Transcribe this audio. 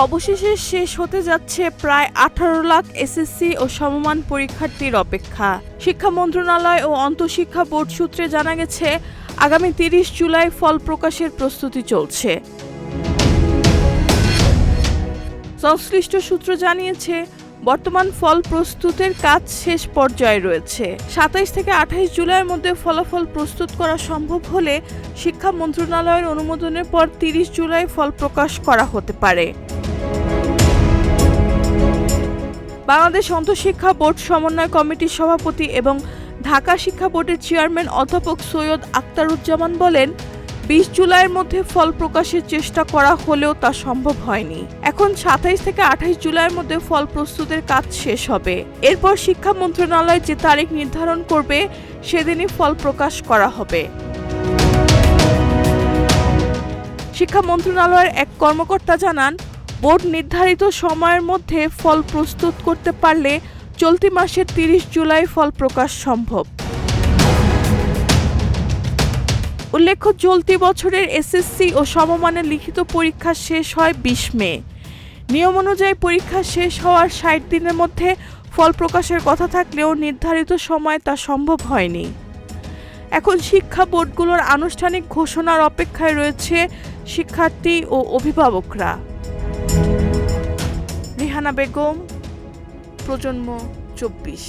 অবশেষে শেষ হতে যাচ্ছে প্রায় 18 লাখ এসএসসি ও সমমান পরীক্ষার্থীর অপেক্ষা। শিক্ষা মন্ত্রণালয় ও আন্তঃশিক্ষা বোর্ড সূত্রে জানা গেছে, আগামী 30 জুলাই ফল প্রকাশের প্রস্তুতি চলছে। সংশ্লিষ্ট সূত্র জানিয়েছে, বর্তমান ফল প্রস্তুতের কাজ শেষ পর্যায়ে রয়েছে। 27 থেকে 28 জুলাইয়ের মধ্যে ফলাফল প্রস্তুত করা সম্ভব হলে শিক্ষা মন্ত্রণালয়ের অনুমোদনের পর 30 জুলাই ফল প্রকাশ করা হতে পারে। বাংলাদেশ আন্তঃশিক্ষা বোর্ড সমন্বয় কমিটির সভাপতি এবং ঢাকা শিক্ষা বোর্ডের চেয়ারম্যান অধ্যাপক সৈয়দ আখতারুজ্জামান বলেন, 20 জুলাইয়ের মধ্যে ফল প্রকাশের চেষ্টা করা হলেও তা সম্ভব হয়নি। এখন 27 থেকে 28 জুলাইয়ের মধ্যে ফল প্রস্তুতের কাজ শেষ হবে। এরপর শিক্ষা মন্ত্রণালয় যে তারিখ নির্ধারণ করবে সেদিনই ফল প্রকাশ করা হবে। শিক্ষা মন্ত্রণালয়ের এক কর্মকর্তা জানান, বোর্ড নির্ধারিত সময়ের মধ্যে ফল প্রস্তুত করতে পারলে চলতি মাসের 30 জুলাই ফল প্রকাশ সম্ভব। উল্লেখ্য, চলতি বছরের এসএসসি ও সমমানের লিখিত পরীক্ষা শেষ হয় 20 মে। নিয়ম অনুযায়ী পরীক্ষা শেষ হওয়ার 60 দিনের মধ্যে ফল প্রকাশের কথা থাকলেও নির্ধারিত সময়ে তা সম্ভব হয়নি। এখন শিক্ষা বোর্ডগুলোর আনুষ্ঠানিক ঘোষণার অপেক্ষায় রয়েছে শিক্ষার্থী ও অভিভাবকরা। রিহানা বেগম, প্রজন্ম 24।